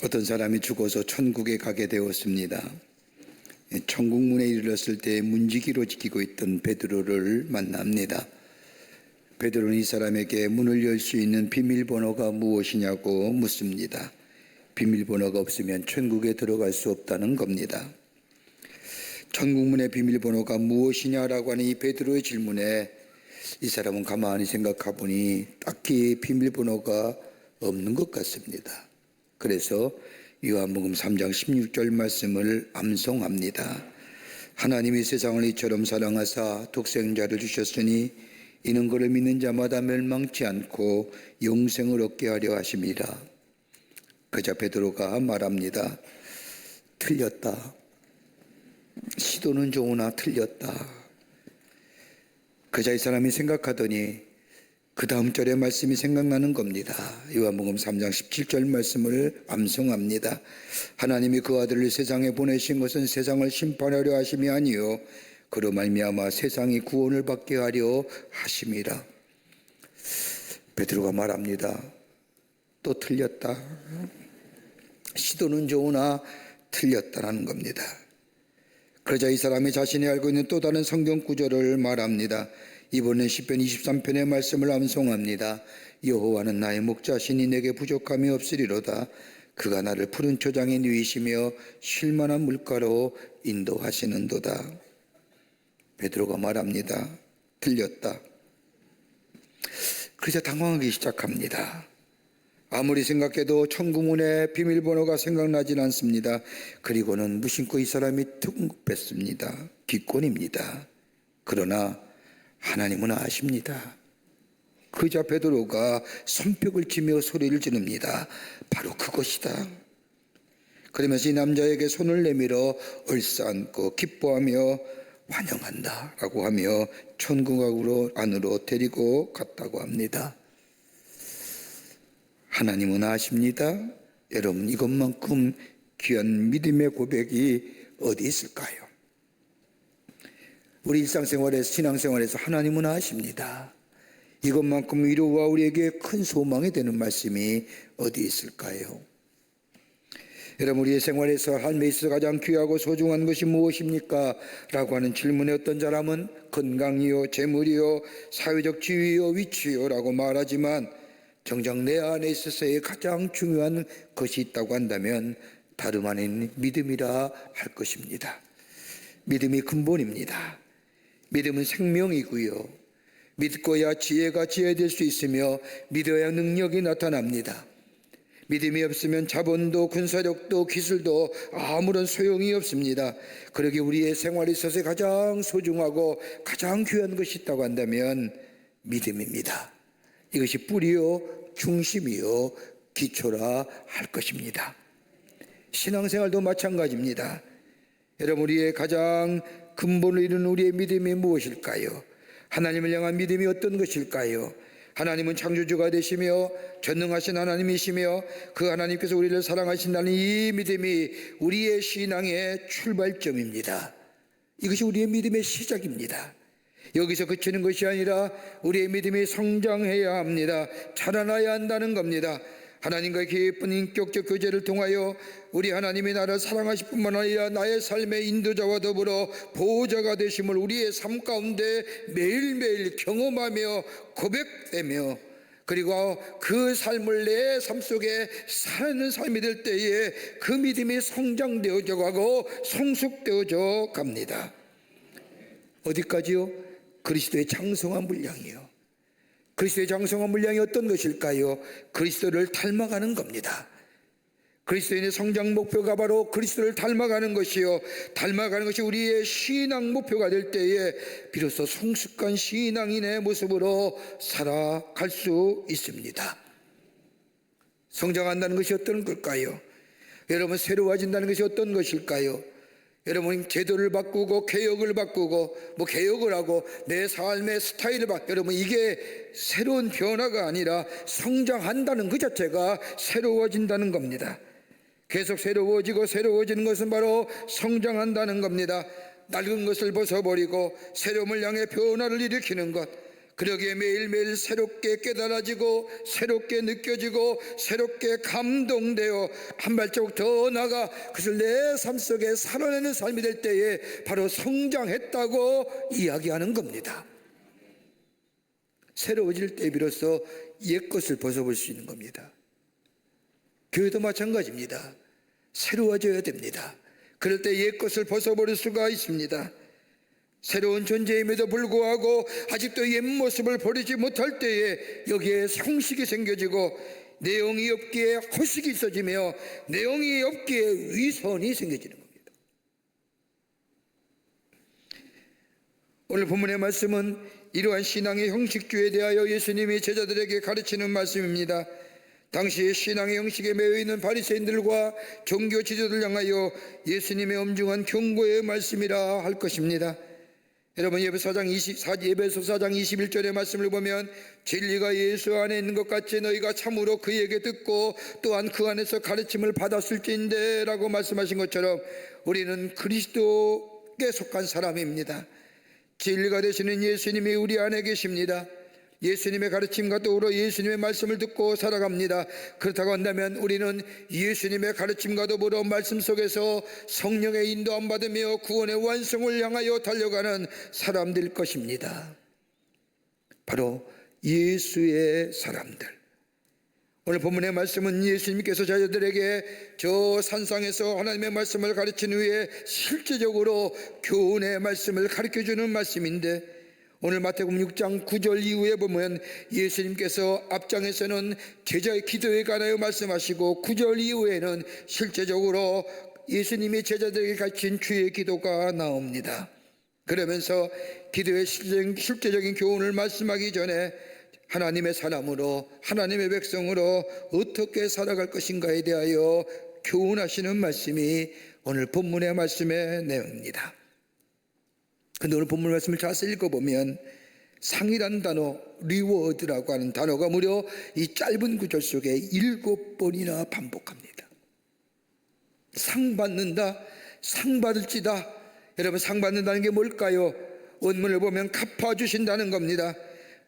어떤 사람이 죽어서 천국에 가게 되었습니다. 천국 문에 이르렀을 때 문지기로 지키고 있던 베드로를 만납니다. 베드로는 이 사람에게 문을 열 수 있는 비밀번호가 무엇이냐고 묻습니다. 비밀번호가 없으면 천국에 들어갈 수 없다는 겁니다. 천국문의 비밀번호가 무엇이냐라고 하는 이 베드로의 질문에 이 사람은 가만히 생각해 보니 딱히 비밀번호가 없는 것 같습니다. 그래서 요한복음 3장 16절 말씀을 암송합니다. 하나님이 세상을 이처럼 사랑하사 독생자를 주셨으니 이는 그를 믿는 자마다 멸망치 않고 영생을 얻게 하려 하심이라. 그자 베드로가 말합니다. 틀렸다. 시도는 좋으나 틀렸다. 그자 이 사람이 생각하더니 그 다음 절의 말씀이 생각나는 겁니다. 요한복음 3장 17절 말씀을 암송합니다. 하나님이 그 아들을 세상에 보내신 것은 세상을 심판하려 하심이 아니요 그로 말미암아 세상이 구원을 받게 하려 하심이라. 베드로가 말합니다. 또 틀렸다. 시도는 좋으나 틀렸다라는 겁니다. 그러자 이 사람이 자신이 알고 있는 또 다른 성경 구절을 말합니다. 이번엔 시편 23편의 말씀을 암송합니다. 여호와는 나의 목자시니 내게 부족함이 없으리로다. 그가 나를 푸른 초장에 누이시며 쉴만한 물가로 인도하시는도다. 베드로가 말합니다. 틀렸다. 그래서 당황하기 시작합니다. 아무리 생각해도 천국문의 비밀번호가 생각나진 않습니다. 그리고는 무심코 이 사람이 퉁긋했습니다. 기권입니다. 그러나 하나님은 아십니다. 그자 베드로가 손뼉을 치며 소리를 지릅니다. 바로 그것이다. 그러면서 이 남자에게 손을 내밀어 얼싸안고 기뻐하며 환영한다 라고 하며 천국 안으로 데리고 갔다고 합니다. 하나님은 아십니다. 여러분, 이것만큼 귀한 믿음의 고백이 어디 있을까요? 우리 일상생활에서, 신앙생활에서 하나님은 아십니다. 이것만큼 위로와 우리에게 큰 소망이 되는 말씀이 어디 있을까요? 여러분, 우리의 생활에서 삶에 있어 가장 귀하고 소중한 것이 무엇입니까? 라고 하는 질문에 어떤 사람은 건강이요, 재물이요, 사회적 지위요, 위치요 라고 말하지만 정작 내 안에 있어서의 가장 중요한 것이 있다고 한다면 다름 아닌 믿음이라 할 것입니다. 믿음이 근본입니다. 믿음은 생명이고요. 믿고야 지혜가 지혜될 수 있으며 믿어야 능력이 나타납니다. 믿음이 없으면 자본도 군사력도 기술도 아무런 소용이 없습니다. 그러기에 우리의 생활에 있어서 가장 소중하고 가장 귀한 것이 있다고 한다면 믿음입니다. 이것이 뿌리요 중심이요 기초라 할 것입니다. 신앙생활도 마찬가지입니다. 여러분, 우리의 가장 근본을 이루는 우리의 믿음이 무엇일까요? 하나님을 향한 믿음이 어떤 것일까요? 하나님은 창조주가 되시며 전능하신 하나님이시며 그 하나님께서 우리를 사랑하신다는 이 믿음이 우리의 신앙의 출발점입니다. 이것이 우리의 믿음의 시작입니다. 여기서 그치는 것이 아니라 우리의 믿음이 성장해야 합니다. 자라나야 한다는 겁니다. 하나님과의 깊은 인격적 교제를 통하여 우리 하나님이 나를 사랑하실 뿐만 아니라 나의 삶의 인도자와 더불어 보호자가 되심을 우리의 삶 가운데 매일매일 경험하며 고백되며 그리고 그 삶을 내 삶 속에 사는 삶이 될 때에 그 믿음이 성장되어져 가고 성숙되어져 갑니다. 어디까지요? 그리스도의 장성한 분량이요. 그리스도의 장성한 분량이 어떤 것일까요? 그리스도를 닮아가는 겁니다. 그리스도인의 성장 목표가 바로 그리스도를 닮아가는 것이요, 닮아가는 것이 우리의 신앙 목표가 될 때에 비로소 성숙한 신앙인의 모습으로 살아갈 수 있습니다. 성장한다는 것이 어떤 걸까요? 여러분, 새로워진다는 것이 어떤 것일까요? 여러분, 제도를 바꾸고 개혁을 바꾸고 개혁을 하고 내 삶의 스타일을 여러분, 이게 새로운 변화가 아니라 성장한다는 그 자체가 새로워진다는 겁니다. 계속 새로워지고 새로워지는 것은 바로 성장한다는 겁니다. 낡은 것을 벗어버리고 새로움을 향해 변화를 일으키는 것, 그러기에 매일매일 새롭게 깨달아지고 새롭게 느껴지고 새롭게 감동되어 한 발자국 더 나아가 그것을 내 삶 속에 살아내는 삶이 될 때에 바로 성장했다고 이야기하는 겁니다. 새로워질 때 비로소 옛것을 벗어볼 수 있는 겁니다. 교회도 마찬가지입니다. 새로워져야 됩니다. 그럴 때 옛것을 벗어버릴 수가 있습니다. 새로운 존재임에도 불구하고 아직도 옛 모습을 버리지 못할 때에 여기에 형식이 생겨지고 내용이 없기에 허식이 있어지며 내용이 없기에 위선이 생겨지는 겁니다. 오늘 본문의 말씀은 이러한 신앙의 형식주의에 대하여 예수님이 제자들에게 가르치는 말씀입니다. 당시 신앙의 형식에 매여 있는 바리새인들과 종교 지도자들 향하여 예수님의 엄중한 경고의 말씀이라 할 것입니다. 여러분, 예배소 4장 21절의 말씀을 보면 진리가 예수 안에 있는 것 같이 너희가 참으로 그에게 듣고 또한 그 안에서 가르침을 받았을진데 라고 말씀하신 것처럼 우리는 그리스도께 속한 사람입니다. 진리가 되시는 예수님이 우리 안에 계십니다. 예수님의 가르침과 더불어 예수님의 말씀을 듣고 살아갑니다. 그렇다고 한다면 우리는 예수님의 가르침과 더불어 말씀 속에서 성령의 인도함 받으며 구원의 완성을 향하여 달려가는 사람들 것입니다. 바로 예수의 사람들. 오늘 본문의 말씀은 예수님께서 제자들에게 저 산상에서 하나님의 말씀을 가르친 후에 실제적으로 교훈의 말씀을 가르쳐주는 말씀인데, 오늘 마태복음 6장 9절 이후에 보면 예수님께서 앞장에서는 제자의 기도에 관하여 말씀하시고 9절 이후에는 실제적으로 예수님이 제자들에게 가르친 주의 기도가 나옵니다. 그러면서 기도의 실제적인 교훈을 말씀하기 전에 하나님의 사람으로 하나님의 백성으로 어떻게 살아갈 것인가에 대하여 교훈하시는 말씀이 오늘 본문의 말씀의 내용입니다. 그런데 오늘 본문 말씀을 자세히 읽어보면 상이라는 단어, 리워드라고 하는 단어가 무려 이 짧은 구절 속에 7번이나 반복합니다. 상 받는다, 상 받을지다. 여러분, 상 받는다는 게 뭘까요? 원문을 보면 갚아주신다는 겁니다.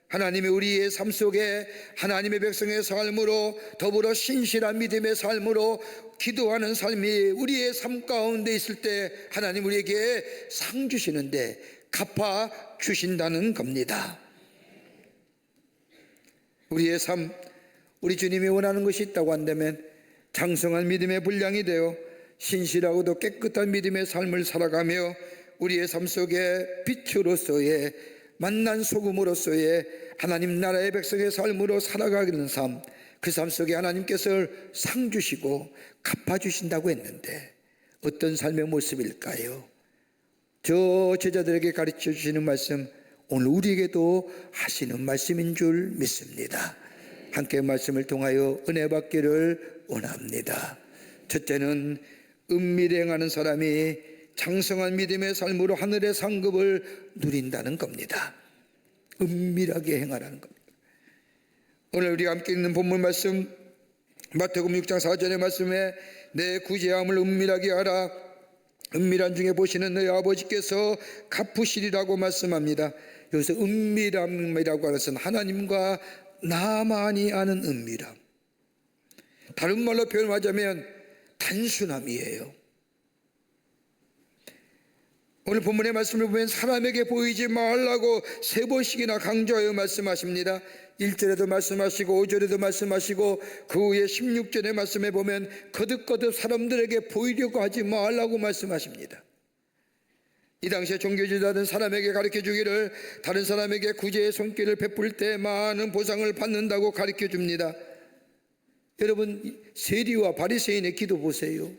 하나님이 우리의 삶 속에 하나님의 백성의 삶으로 더불어 신실한 믿음의 삶으로 기도하는 삶이 우리의 삶 가운데 있을 때 하나님 우리에게 상 주시는데 갚아 주신다는 겁니다. 우리의 삶, 우리 주님이 원하는 것이 있다고 한다면 장성한 믿음의 분량이 되어 신실하고도 깨끗한 믿음의 삶을 살아가며 우리의 삶 속에 빛으로서의 만난 소금으로서의 하나님 나라의 백성의 삶으로 살아가는 삶, 그 삶 속에 하나님께서 상 주시고 갚아주신다고 했는데 어떤 삶의 모습일까요? 저 제자들에게 가르쳐 주시는 말씀, 오늘 우리에게도 하시는 말씀인 줄 믿습니다. 함께 말씀을 통하여 은혜 받기를 원합니다. 첫째는 은밀히 행하는 사람이 장성한 믿음의 삶으로 하늘의 상급을 누린다는 겁니다. 은밀하게 행하라는 겁니다. 오늘 우리가 함께 읽는 본문 말씀 마태복음 6장 4절의 말씀에 내 구제함을 은밀하게 하라. 은밀한 중에 보시는 너희 아버지께서 갚으시리라고 말씀합니다. 여기서 은밀함이라고 하는 것은 하나님과 나만이 아는 은밀함, 다른 말로 표현하자면 단순함이에요. 오늘 본문의 말씀을 보면 사람에게 보이지 말라고 3번씩이나 강조하여 말씀하십니다. 1절에도 말씀하시고 5절에도 말씀하시고 그 후에 16절의 말씀에 보면 거듭거듭 사람들에게 보이려고 하지 말라고 말씀하십니다. 이 당시에 종교지도자는 사람에게 가르쳐 주기를 다른 사람에게 구제의 손길을 베풀 때 많은 보상을 받는다고 가르쳐 줍니다. 여러분, 세리와 바리새인의 기도 보세요.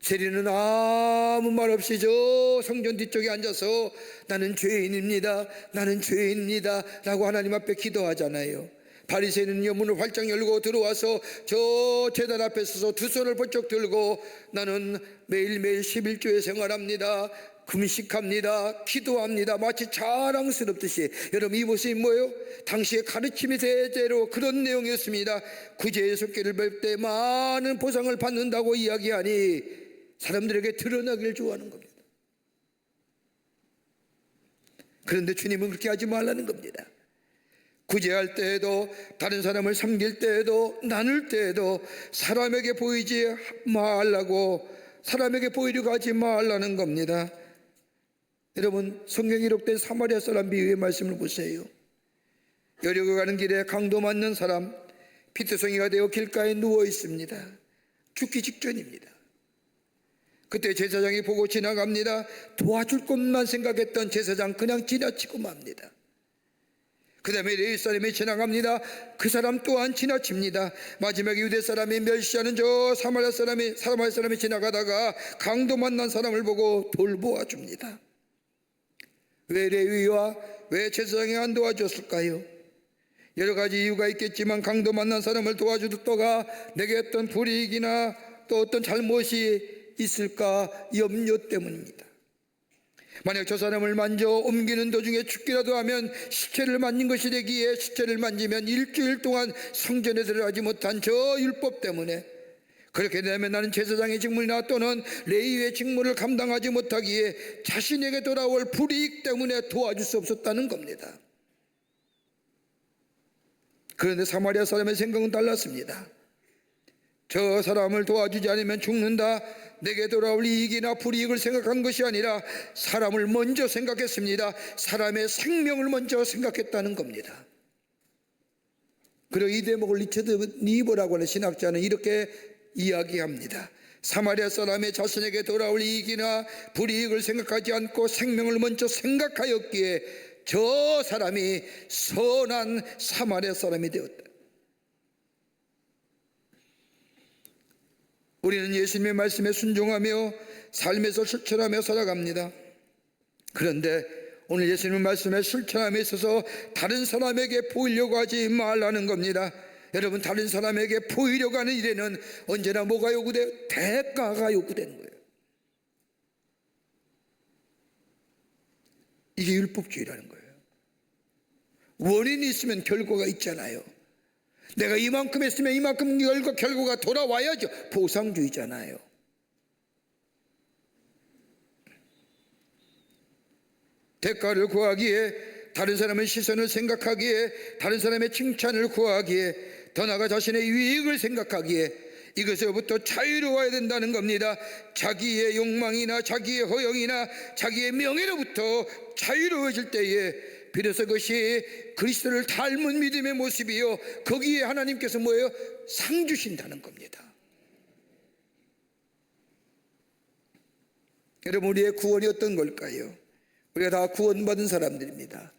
세리는 아무 말 없이 저 성전 뒤쪽에 앉아서 나는 죄인입니다, 나는 죄인입니다 라고 하나님 앞에 기도하잖아요. 바리새인은요, 문을 활짝 열고 들어와서 저 제단 앞에 서서 두 손을 번쩍 들고 나는 매일매일 11조에 생활합니다, 금식합니다, 기도합니다, 마치 자랑스럽듯이. 여러분, 이 모습이 뭐예요? 당시의 가르침이 대대로 그런 내용이었습니다. 구제의 손길을 뵐 때 많은 보상을 받는다고 이야기하니 사람들에게 드러나기를 좋아하는 겁니다. 그런데 주님은 그렇게 하지 말라는 겁니다. 구제할 때에도, 다른 사람을 섬길 때에도, 나눌 때에도 사람에게 보이지 말라고, 사람에게 보이려고 하지 말라는 겁니다. 여러분, 성경에 기록된 사마리아 사람 비유의 말씀을 보세요. 여리고 가는 길에 강도 맞는 사람, 피투성이가 되어 길가에 누워 있습니다. 죽기 직전입니다. 그때 제사장이 보고 지나갑니다. 도와줄 것만 생각했던 제사장 그냥 지나치고 맙니다. 그 다음에 레위 사람이 지나갑니다. 그 사람 또한 지나칩니다. 마지막에 유대 사람이 멸시하는 저 사마리아 사람이 지나가다가 강도 만난 사람을 보고 돌보아 줍니다. 왜 레위와 왜 제사장이 안 도와줬을까요? 여러 가지 이유가 있겠지만 강도 만난 사람을 도와주다가 내게 어떤 불이익이나 또 어떤 잘못이 있을까 염려 때문입니다. 만약 저 사람을 만져 옮기는 도중에 죽기라도 하면 시체를 만진 것이 되기에, 시체를 만지면 일주일 동안 성전에 들어가지 못한 저 율법 때문에, 그렇게 되면 나는 제사장의 직무나 또는 레위의 직무를 감당하지 못하기에 자신에게 돌아올 불이익 때문에 도와줄 수 없었다는 겁니다. 그런데 사마리아 사람의 생각은 달랐습니다. 저 사람을 도와주지 않으면 죽는다, 내게 돌아올 이익이나 불이익을 생각한 것이 아니라 사람을 먼저 생각했습니다. 사람의 생명을 먼저 생각했다는 겁니다. 그리고 이 대목을 리처드 니버라고 하는 신학자는 이렇게 이야기합니다. 사마리아 사람이 자신에게 돌아올 이익이나 불이익을 생각하지 않고 생명을 먼저 생각하였기에 저 사람이 선한 사마리아 사람이 되었다. 우리는 예수님의 말씀에 순종하며 삶에서 실천하며 살아갑니다. 그런데 오늘 예수님의 말씀에 실천함에 있어서 다른 사람에게 보이려고 하지 말라는 겁니다. 여러분, 다른 사람에게 보이려고 하는 일에는 언제나 뭐가 요구돼요? 대가가 요구되는 거예요. 이게 율법주의라는 거예요. 원인이 있으면 결과가 있잖아요. 내가 이만큼 했으면 이만큼 결과가 돌아와야죠. 보상주의잖아요. 대가를 구하기에, 다른 사람의 시선을 생각하기에, 다른 사람의 칭찬을 구하기에, 더 나아가 자신의 유익을 생각하기에 이것으로부터 자유로워야 된다는 겁니다. 자기의 욕망이나 자기의 허영이나 자기의 명예로부터 자유로워질 때에 비로소 그것이 그리스도를 닮은 믿음의 모습이요, 거기에 하나님께서 뭐예요? 상 주신다는 겁니다. 여러분, 우리의 구원이 어떤 걸까요? 우리가 다 구원받은 사람들입니다.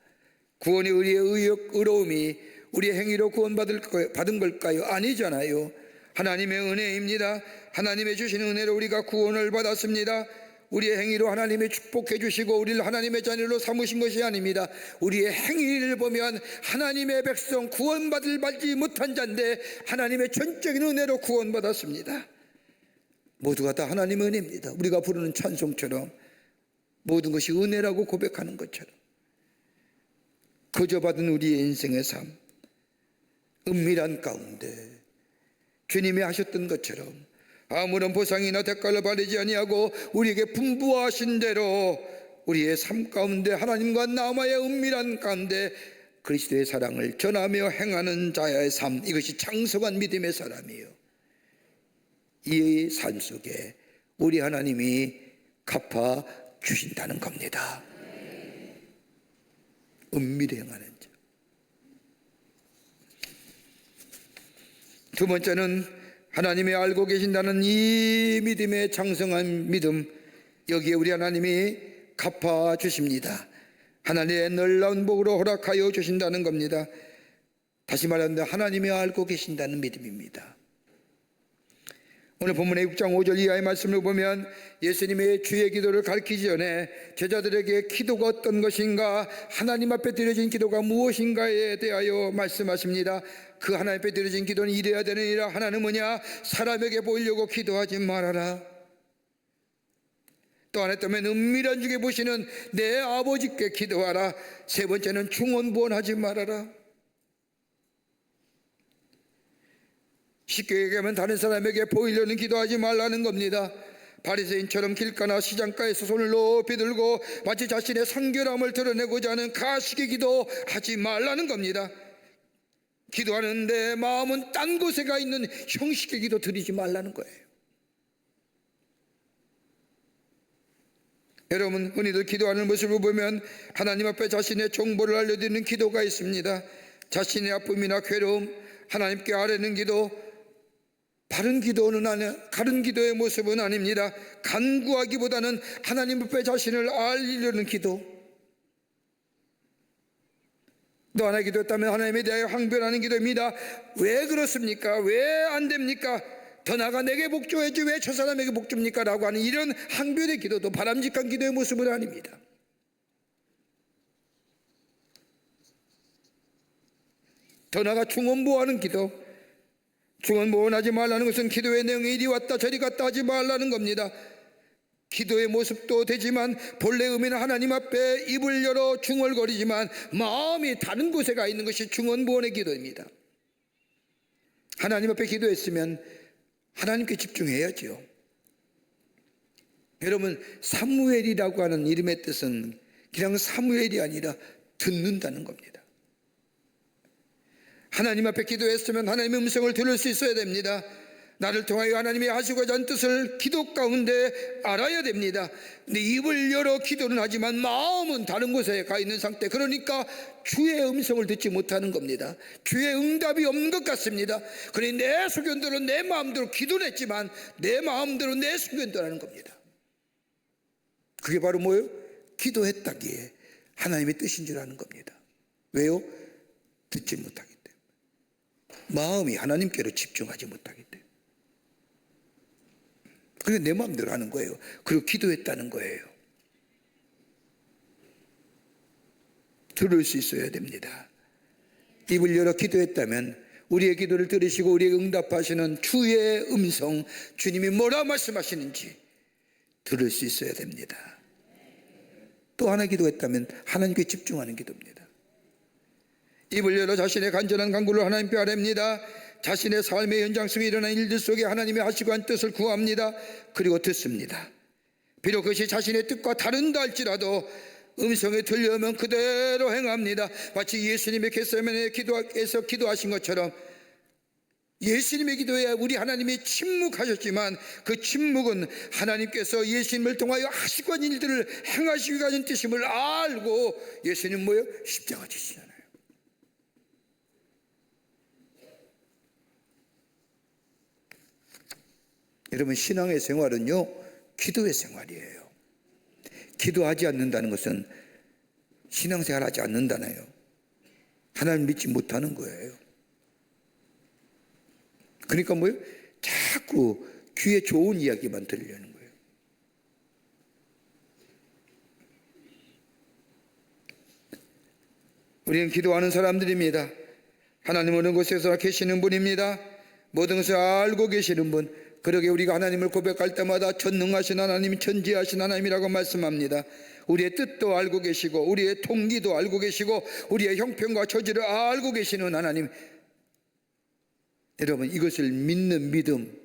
구원이 우리의 의로움이 우리의 행위로 구원받은 걸까요? 아니잖아요. 하나님의 은혜입니다. 하나님의 주신 은혜로 우리가 구원을 받았습니다. 우리의 행위로 하나님이 축복해 주시고 우리를 하나님의 자녀로 삼으신 것이 아닙니다. 우리의 행위를 보면 하나님의 백성, 구원받지 못한 자인데 하나님의 전적인 은혜로 구원받았습니다. 모두가 다 하나님의 은혜입니다. 우리가 부르는 찬송처럼 모든 것이 은혜라고 고백하는 것처럼 거저 받은 우리의 인생의 삶, 은밀한 가운데 주님이 하셨던 것처럼 아무런 보상이나 대가를 바라지 아니하고 우리에게 분부하신 대로 우리의 삶 가운데 하나님과 남아의 은밀한 가운데 그리스도의 사랑을 전하며 행하는 자의 삶, 이것이 장성한 믿음의 사람이에요. 이 삶 속에 우리 하나님이 갚아 주신다는 겁니다. 은밀히 행하는 자. 두 번째는 하나님이 알고 계신다는 이 믿음의 장성한 믿음, 여기에 우리 하나님이 갚아 주십니다. 하나님의 놀라운 복으로 허락하여 주신다는 겁니다. 다시 말하는데 하나님이 알고 계신다는 믿음입니다. 오늘 본문의 6장 5절 이하의 말씀을 보면 예수님의 주의 기도를 가르치기 전에 제자들에게 기도가 어떤 것인가, 하나님 앞에 드려진 기도가 무엇인가에 대하여 말씀하십니다. 그 하나님 앞에 드려진 기도는 이래야 되느니라. 하나는 뭐냐? 사람에게 보이려고 기도하지 말아라. 또 하나 때문에 은밀한 중에 보시는 내 아버지께 기도하라. 세 번째는 중언부언하지 말아라. 쉽게 얘기하면 다른 사람에게 보이려는 기도하지 말라는 겁니다. 바리새인처럼 길가나 시장가에서 손을 높이 들고 마치 자신의 성결함을 드러내고자 하는 가식의 기도 하지 말라는 겁니다. 기도하는데 마음은 딴 곳에 가 있는 형식의 기도 드리지 말라는 거예요. 여러분, 흔히들 기도하는 모습을 보면 하나님 앞에 자신의 정보를 알려드리는 기도가 있습니다. 자신의 아픔이나 괴로움, 하나님께 아뢰는 기도, 바른 기도는 가른 기도의 모습은 아닙니다. 간구하기보다는 하나님 앞에 자신을 알리려는 기도. 또 하나 기도했다면 하나님에 대하여 항변하는 기도입니다. 왜 그렇습니까? 왜 안 됩니까? 더 나아가 내게 복주해야지 왜 저 사람에게 복줍니까? 라고 하는 이런 항변의 기도도 바람직한 기도의 모습은 아닙니다. 더 나아가 중언부언하는 기도, 중언부언하지 말라는 것은 기도의 내용이 이리 왔다 저리 갔다 하지 말라는 겁니다. 기도의 모습도 되지만 본래 의미는 하나님 앞에 입을 열어 중얼거리지만 마음이 다른 곳에 가 있는 것이 중언부언의 기도입니다. 하나님 앞에 기도했으면 하나님께 집중해야죠. 여러분, 사무엘이라고 하는 이름의 뜻은 그냥 사무엘이 아니라 듣는다는 겁니다. 하나님 앞에 기도했으면 하나님의 음성을 들을 수 있어야 됩니다. 나를 통하여 하나님이 하시고자 하는 뜻을 기도 가운데 알아야 됩니다. 근데 입을 열어 기도는 하지만 마음은 다른 곳에 가 있는 상태, 그러니까 주의 음성을 듣지 못하는 겁니다. 주의 응답이 없는 것 같습니다. 그러니 내 소견대로 내 마음대로 기도를 했지만 내 마음대로 내 소견대로 하는 겁니다. 그게 바로 뭐예요? 기도했다기에 하나님의 뜻인 줄 아는 겁니다. 왜요? 듣지 못하기 때문에. 마음이 하나님께로 집중하지 못하기 때문에. 그게 내 마음대로 하는 거예요. 그리고 기도했다는 거예요. 들을 수 있어야 됩니다. 입을 열어 기도했다면 우리의 기도를 들으시고 우리에게 응답하시는 주의 음성, 주님이 뭐라 말씀하시는지 들을 수 있어야 됩니다. 또 하나 기도했다면 하나님께 집중하는 기도입니다. 입을 열어 자신의 간절한 간구를 하나님께 아뢰입니다. 자신의 삶의 현장 속에 일어난 일들 속에 하나님이 하시고 한 뜻을 구합니다. 그리고 듣습니다. 비록 그것이 자신의 뜻과 다른다 할지라도 음성에 들려오면 그대로 행합니다. 마치 예수님의 겟세마네 기도에서 기도하신 것처럼 예수님의 기도에 우리 하나님이 침묵하셨지만 그 침묵은 하나님께서 예수님을 통하여 하시고 한 일들을 행하시기 위한 뜻임을 알고 예수님 뭐예요? 십자가 지시잖아요. 여러분, 신앙의 생활은요, 기도의 생활이에요. 기도하지 않는다는 것은 신앙생활 하지 않는다나요? 하나님 믿지 못하는 거예요. 그러니까 뭐예요? 자꾸 귀에 좋은 이야기만 들으려는 거예요. 우리는 기도하는 사람들입니다. 하나님은 어느 곳에서 계시는 분입니다. 모든 것을 알고 계시는 분. 그러게 우리가 하나님을 고백할 때마다 전능하신 하나님, 전지하신 하나님이라고 말씀합니다. 우리의 뜻도 알고 계시고 우리의 통기도 알고 계시고 우리의 형편과 처지를 알고 계시는 하나님. 여러분, 이것을 믿는 믿음,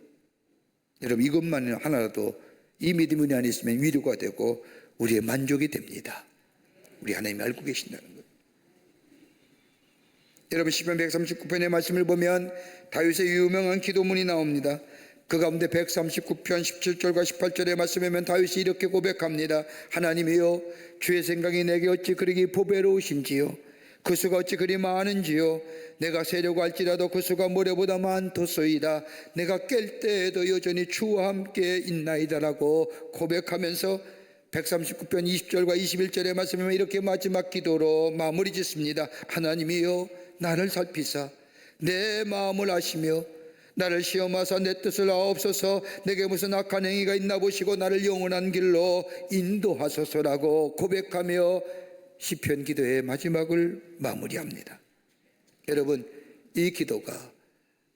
여러분 이것만 하나라도 이 믿음이 안에 있으면 위로가 되고 우리의 만족이 됩니다. 우리 하나님이 알고 계신다는 것. 여러분, 시편 139편의 말씀을 보면 다윗의 유명한 기도문이 나옵니다. 그 가운데 139편 17절과 18절의 말씀에 보면 다윗이 이렇게 고백합니다. 하나님이여, 주의 생각이 내게 어찌 그리 보배로우신지요, 그 수가 어찌 그리 많은지요. 내가 세려고 할지라도 그 수가 모래보다 많도소이다. 내가 깰 때에도 여전히 주와 함께 있나이다라고 고백하면서 139편 20절과 21절의 말씀에 보면 이렇게 마지막 기도로 마무리 짓습니다. 하나님이여, 나를 살피사 내 마음을 아시며 나를 시험하사 내 뜻을 아옵소서. 내게 무슨 악한 행위가 있나 보시고 나를 영원한 길로 인도하소서라고 고백하며 시편 기도의 마지막을 마무리합니다. 여러분, 이 기도가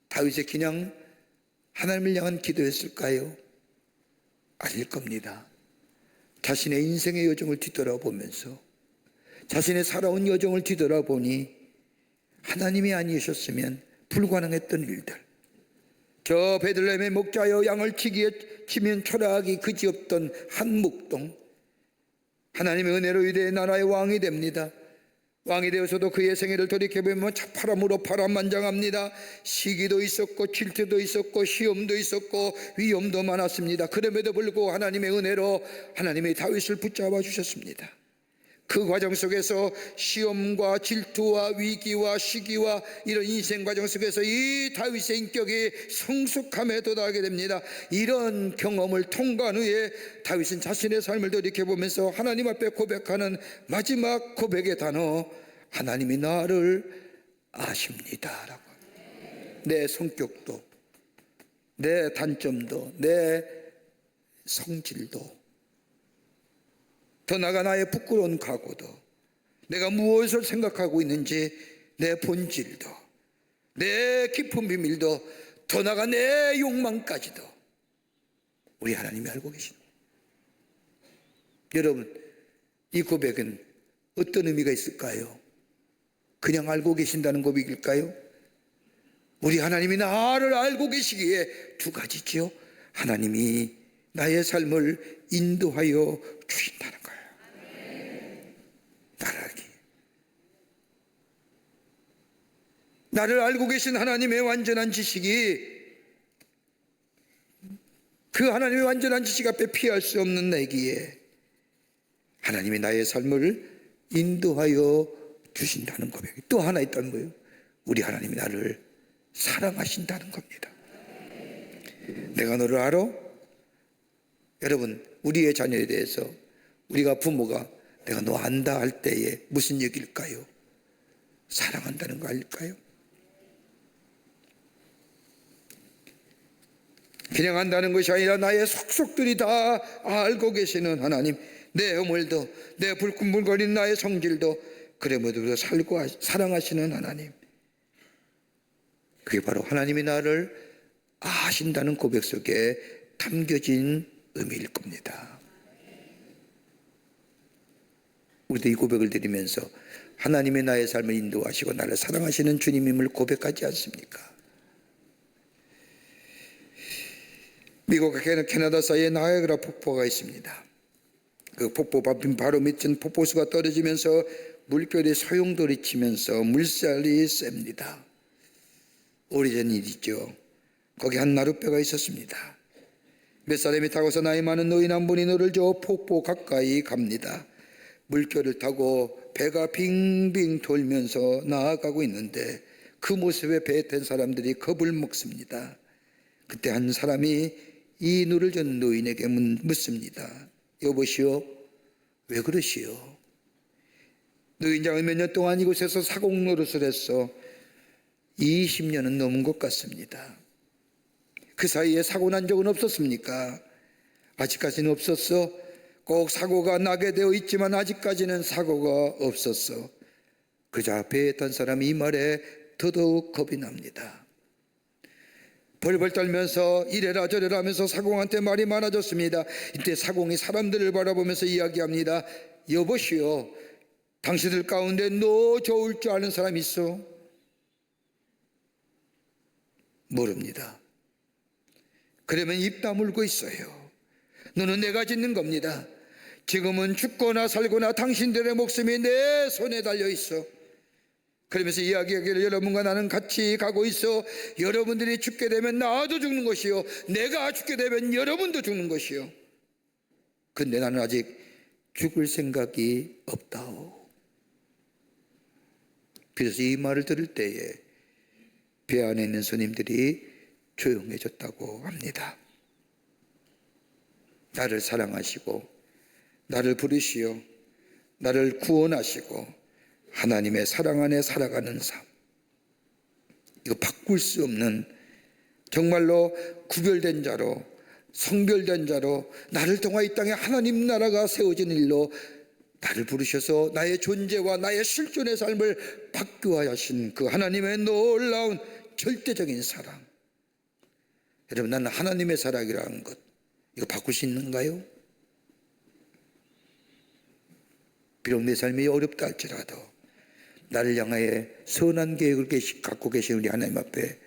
다윗의 그냥 하나님을 향한 기도였을까요? 아닐 겁니다. 자신의 인생의 여정을 뒤돌아보면서 자신의 살아온 여정을 뒤돌아보니 하나님이 아니셨으면 불가능했던 일들, 저 베들레헴의 목자여 양을 치면 초라하기 그지없던 한 목동, 하나님의 은혜로 유대의 나라의 왕이 됩니다. 왕이 되어서도 그의 생애를 돌이켜보면 자파람으로 파란만장합니다. 시기도 있었고 질투도 있었고 시험도 있었고 위험도 많았습니다. 그럼에도 불구하고 하나님의 은혜로 하나님의 다윗을 붙잡아 주셨습니다. 그 과정 속에서 시험과 질투와 위기와 시기와 이런 인생 과정 속에서 이 다윗의 인격이 성숙함에 도달하게 됩니다. 이런 경험을 통과한 후에 다윗은 자신의 삶을 돌이켜보면서 하나님 앞에 고백하는 마지막 고백의 단어, 하나님이 나를 아십니다 라고. 내 성격도, 내 단점도, 내 성질도, 더 나아가 나의 부끄러운 각오도, 내가 무엇을 생각하고 있는지 내 본질도, 내 깊은 비밀도, 더 나아가 내 욕망까지도 우리 하나님이 알고 계십니다. 여러분, 이 고백은 어떤 의미가 있을까요? 그냥 알고 계신다는 고백일까요? 우리 하나님이 나를 알고 계시기에 두 가지죠. 하나님이 나의 삶을 인도하여 주신다는 거예요. 나를 알기. 나를 알고 계신 하나님의 완전한 지식이, 그 하나님의 완전한 지식 앞에 피할 수 없는 내기에 하나님이 나의 삶을 인도하여 주신다는 고백이 또 하나 있다는 거예요. 우리 하나님이 나를 사랑하신다는 겁니다. 내가 너를 알아? 여러분, 우리의 자녀에 대해서 우리가 부모가 내가 너 안다 할 때에 무슨 얘기일까요? 사랑한다는 거 아닐까요? 그냥 안다는 것이 아니라 나의 속속들이 다 알고 계시는 하나님, 내 허물도, 내 불끈불거리는 나의 성질도, 그래도 살고 사랑하시는 하나님, 그게 바로 하나님이 나를 아신다는 고백 속에 담겨진 의미일 겁니다. 우리도 이 고백을 드리면서 하나님이 나의 삶을 인도하시고 나를 사랑하시는 주님임을 고백하지 않습니까? 미국과 캐나다 사이에 나이아가라 폭포가 있습니다. 그 폭포 바로 밑은 폭포수가 떨어지면서 물결이 소용돌이치면서 물살이 셉니다. 오래전 일이죠. 거기 한 나룻배가 있었습니다. 몇 사람이 타고서 나이 많은 노인 한 분이 노를 저어 폭포 가까이 갑니다. 물결을 타고 배가 빙빙 돌면서 나아가고 있는데 그 모습에 배에 탄 사람들이 겁을 먹습니다. 그때 한 사람이 이 노를 전 노인에게 묻습니다. 여보시오, 왜 그러시오? 노인장은 몇 년 동안 이곳에서 사공 노릇을 했어 20년은 넘은 것 같습니다. 그 사이에 사고 난 적은 없었습니까? 아직까지는 없었어. 꼭 사고가 나게 되어 있지만 아직까지는 사고가 없었어. 그자 배에 탄 사람이 이 말에 더더욱 겁이 납니다. 벌벌 떨면서 이래라 저래라 하면서 사공한테 말이 많아졌습니다. 이때 사공이 사람들을 바라보면서 이야기합니다. 여보시오, 당신들 가운데 너 좋을 줄 아는 사람 있어? 모릅니다. 그러면 입 다물고 있어요. 너는 내가 짓는 겁니다. 지금은 죽거나 살거나 당신들의 목숨이 내 손에 달려 있어. 그러면서 이야기하기를 여러분과 나는 같이 가고 있어. 여러분들이 죽게 되면 나도 죽는 것이요, 내가 죽게 되면 여러분도 죽는 것이요. 근데 나는 아직 죽을 생각이 없다오. 그래서 이 말을 들을 때에 배 안에 있는 손님들이 조용해졌다고 합니다. 나를 사랑하시고 나를 부르시어 나를 구원하시고 하나님의 사랑 안에 살아가는 삶, 이거 바꿀 수 없는, 정말로 구별된 자로, 성별된 자로 나를 통하여 이 땅에 하나님 나라가 세워진 일로 나를 부르셔서 나의 존재와 나의 실존의 삶을 바꾸어 하신 그 하나님의 놀라운 절대적인 사랑. 여러분, 나는 하나님의 사랑이라는 것, 이거 바꿀 수 있는가요? 비록 내 삶이 어렵다 할지라도 나를 향하여 선한 계획을 갖고 계신 우리 하나님 앞에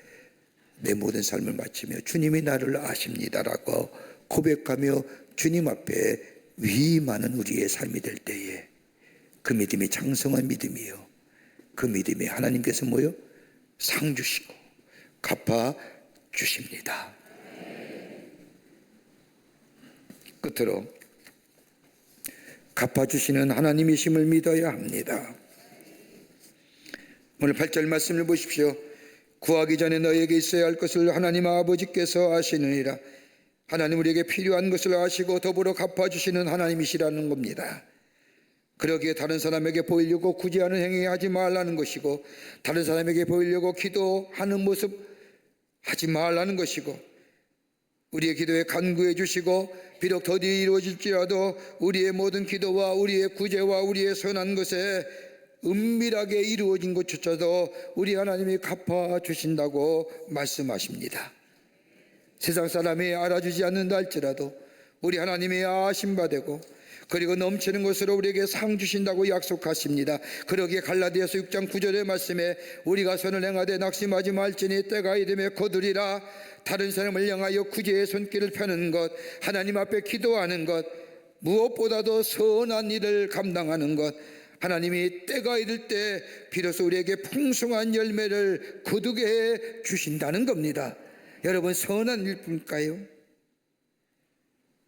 내 모든 삶을 마치며 주님이 나를 아십니다라고 고백하며 주님 앞에 위임하는 우리의 삶이 될 때에 그 믿음이 장성한 믿음이요, 그 믿음이 하나님께서 뭐요? 상 주시고 갚아 주십니다. 끝으로 갚아주시는 하나님이심을 믿어야 합니다. 오늘 8절 말씀을 보십시오. 구하기 전에 너에게 있어야 할 것을 하나님 아버지께서 아시느니라. 하나님 우리에게 필요한 것을 아시고 더불어 갚아주시는 하나님이시라는 겁니다. 그러기에 다른 사람에게 보이려고 구제하는 행위 하지 말라는 것이고, 다른 사람에게 보이려고 기도하는 모습 하지 말라는 것이고, 우리의 기도에 간구해 주시고 비록 더디게 이루어질지라도 우리의 모든 기도와 우리의 구제와 우리의 선한 것에 은밀하게 이루어진 것조차도 우리 하나님이 갚아주신다고 말씀하십니다. 세상 사람이 알아주지 않는다 할지라도 우리 하나님이 아심바 되고 그리고 넘치는 것으로 우리에게 상 주신다고 약속하십니다. 그러기에 갈라디아서 6장 9절의 말씀에 우리가 선을 행하되 낙심하지 말지니 때가 이르매 거두리라. 다른 사람을 향하여 구제의 손길을 펴는 것, 하나님 앞에 기도하는 것, 무엇보다도 선한 일을 감당하는 것, 하나님이 때가 이를 때 비로소 우리에게 풍성한 열매를 거두게 해 주신다는 겁니다. 여러분, 선한 일뿐일까요?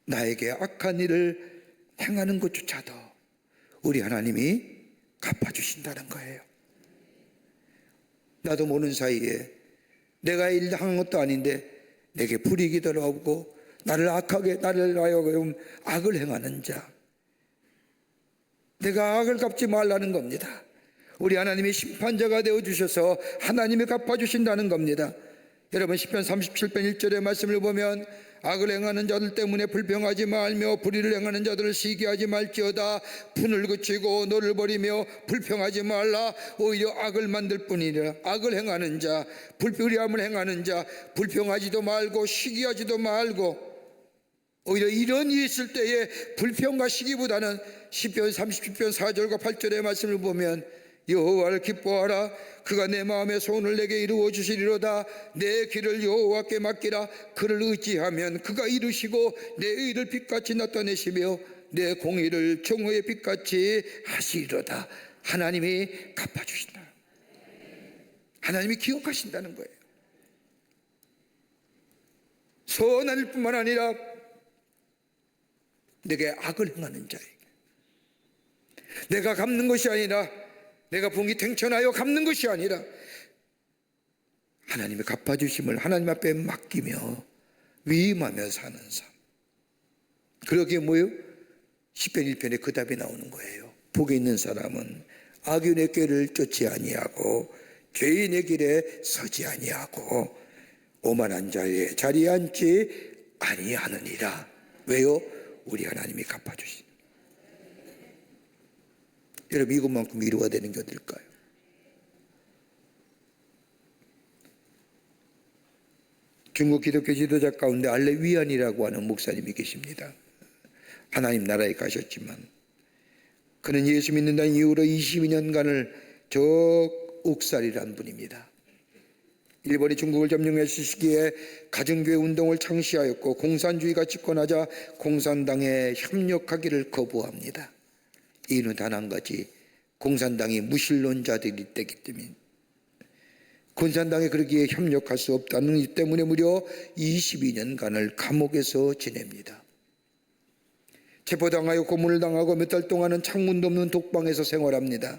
나에게 악한 일을 행하는 것조차도 우리 하나님이 갚아주신다는 거예요. 나도 모르는 사이에 내가 일한 것도 아닌데 내게 불이익이 돌아오고 나를 하여금 악을 행하는 자, 내가 악을 갚지 말라는 겁니다. 우리 하나님이 심판자가 되어주셔서 하나님이 갚아주신다는 겁니다. 여러분, 시편 37편 1절의 말씀을 보면 악을 행하는 자들 때문에 불평하지 말며 불의를 행하는 자들을 시기하지 말지어다. 분을 그치고 너를 버리며 불평하지 말라. 오히려 악을 만들 뿐이라. 악을 행하는 자, 불의함을 행하는 자, 불평하지도 말고 시기하지도 말고, 오히려 이런 일이 있을 때에 불평과 시기보다는 시편 37편 4절과 8절의 말씀을 보면 여호와를 기뻐하라. 그가 내 마음의 소원을 내게 이루어 주시리로다. 내 길을 여호와께 맡기라. 그를 의지하면 그가 이루시고 내 의를 빛같이 나타내시며 내 공의를 정오의 빛같이 하시리로다. 하나님이 갚아주신다. 하나님이 기억하신다는 거예요. 선한 일뿐만 아니라 내게 악을 행하는 자에게 내가 갚는 것이 아니라, 내가 분기탱천하여 갚는 것이 아니라 하나님의 갚아주심을 하나님 앞에 맡기며 위임하며 사는 삶. 그러기에 뭐예요? 시편 1편에 그 답이 나오는 거예요. 복이 있는 사람은 악인의 꾀를 쫓지 아니하고 죄인의 길에 서지 아니하고 오만한 자의 자리에 앉지 아니하느니라. 왜요? 우리 하나님이 갚아주신. 여러분, 이것만큼 위로가 되는 게 어딜까요? 중국 기독교 지도자 가운데 알레위안이라고 하는 목사님이 계십니다. 하나님 나라에 가셨지만 그는 예수 믿는다는 이유로 22년간을 적옥살이란 분입니다. 일본이 중국을 점령했을 시기에 가정교회 운동을 창시하였고 공산주의가 집권하자 공산당에 협력하기를 거부합니다. 이유는 단 한 가지, 공산당이 무신론자들이 때기 때문에, 공산당에 그러기에 협력할 수 없다는 이유 때문에 무려 22년간을 감옥에서 지냅니다. 체포당하여 고문을 당하고 몇 달 동안은 창문도 없는 독방에서 생활합니다.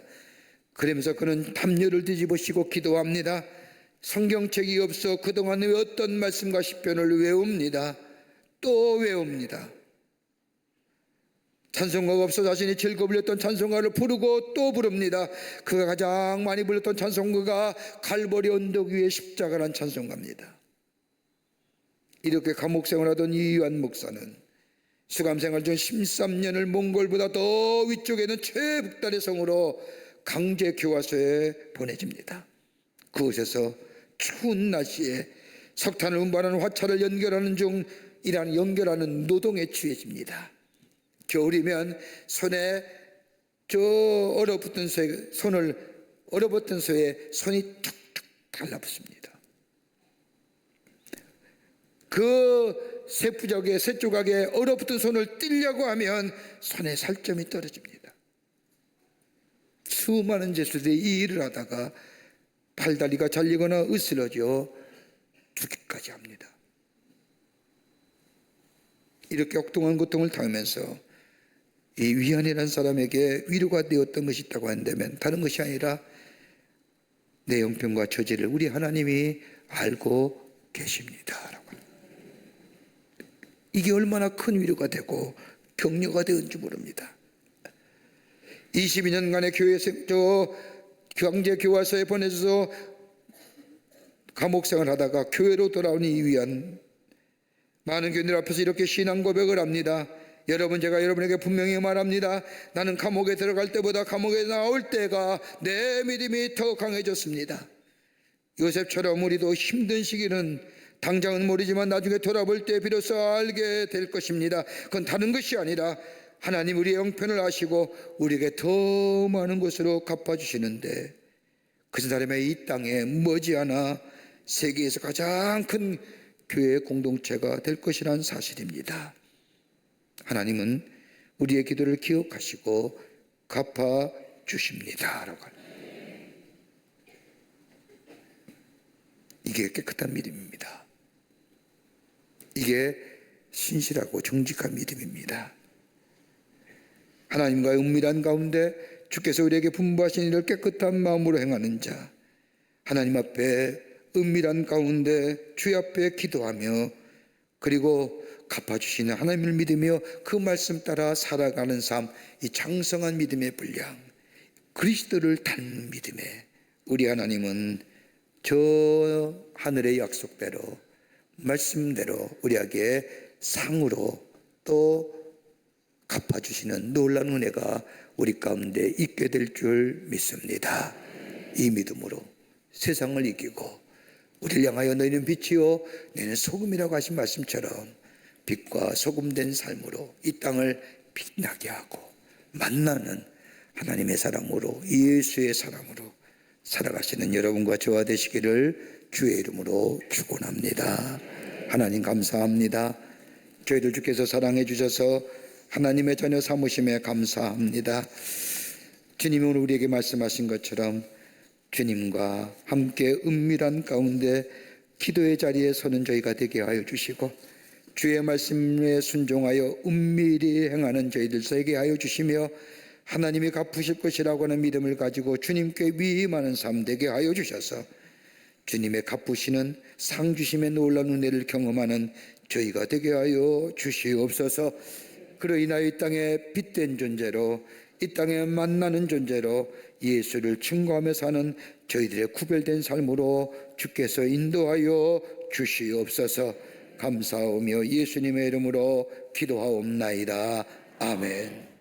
그러면서 그는 담요를 뒤집으시고 기도합니다. 성경책이 없어 그동안 외웠던 말씀과 시편을 외웁니다. 또 외웁니다. 찬송가가 없어 자신이 즐거 불렸던 찬송가를 부르고 또 부릅니다. 그가 가장 많이 불렀던 찬송가가 갈보리 언덕 위에 십자가란 찬송가입니다. 이렇게 감옥 생활하던 이유한 목사는 수감 생활 중 13년을 몽골보다 더 위쪽에 있는 최북단의 성으로 강제 교화소에 보내집니다. 그곳에서 추운 날씨에 석탄을 운반하는 화차를 연결하는 노동에 취해집니다. 겨울이면 손에 얼어붙은 쇠에 손이 툭툭 달라붙습니다. 그 쇠부적에 쇠조각에 얼어붙은 손을 떼려고 하면 손에 살점이 떨어집니다. 수많은 제수들이 이 일을 하다가 팔다리가 잘리거나 으스러져 죽기까지 합니다. 이렇게 엉뚱한 고통을 당하면서 이 위안이라는 사람에게 위로가 되었던 것이 있다고 한다면 다른 것이 아니라 내 형편과 처지를 우리 하나님이 알고 계십니다. 이게 얼마나 큰 위로가 되고 격려가 되었는지 모릅니다. 22년간의 강제 교화소에 보내져서 감옥생활을 하다가 교회로 돌아온 이 위안, 많은 교인들 앞에서 이렇게 신앙 고백을 합니다. 여러분, 제가 여러분에게 분명히 말합니다. 나는 감옥에 들어갈 때보다 감옥에 나올 때가 내 믿음이 더 강해졌습니다. 요셉처럼 우리도 힘든 시기는 당장은 모르지만 나중에 돌아볼 때 비로소 알게 될 것입니다. 그건 다른 것이 아니라 하나님 우리의 형편을 아시고 우리에게 더 많은 것으로 갚아주시는데, 그 사람의 이 땅에 머지않아 세계에서 가장 큰 교회 공동체가 될 것이라는 사실입니다. 하나님은 우리의 기도를 기억하시고 갚아주십니다. 이게 깨끗한 믿음입니다. 이게 신실하고 정직한 믿음입니다. 하나님과의 은밀한 가운데 주께서 우리에게 분부하신 일을 깨끗한 마음으로 행하는 자, 하나님 앞에 은밀한 가운데 주의 앞에 기도하며 그리고 갚아주시는 하나님을 믿으며 그 말씀 따라 살아가는 삶, 이 장성한 믿음의 분량, 그리스도를 닮는 믿음에 우리 하나님은 저 하늘의 약속대로 말씀대로 우리에게 상으로 또 갚아주시는 놀라운 은혜가 우리 가운데 있게 될 줄 믿습니다. 이 믿음으로 세상을 이기고 우리를 향하여 너희는 빛이요 너희는 소금이라고 하신 말씀처럼 빛과 소금된 삶으로 이 땅을 빛나게 하고 만나는 하나님의 사랑으로, 예수의 사랑으로 살아가시는 여러분과 저와 되시기를 주의 이름으로 축원합니다. 하나님 감사합니다. 저희들 주께서 사랑해 주셔서 하나님의 자녀 삼으심에 감사합니다. 주님이 오늘 우리에게 말씀하신 것처럼 주님과 함께 은밀한 가운데 기도의 자리에 서는 저희가 되게 하여 주시고, 주의 말씀에 순종하여 은밀히 행하는 저희들 되게 하여 주시며, 하나님이 갚으실 것이라고 하는 믿음을 가지고 주님께 위임하는 삶 되게 하여 주셔서 주님의 갚으시는 상 주심의 놀라운 은혜를 경험하는 저희가 되게 하여 주시옵소서. 그로 인하여 이 땅에 빛된 존재로, 이 땅에 만나는 존재로 예수를 증거하며 사는 저희들의 구별된 삶으로 주께서 인도하여 주시옵소서. 감사하며 예수님의 이름으로 기도하옵나이다. 아멘.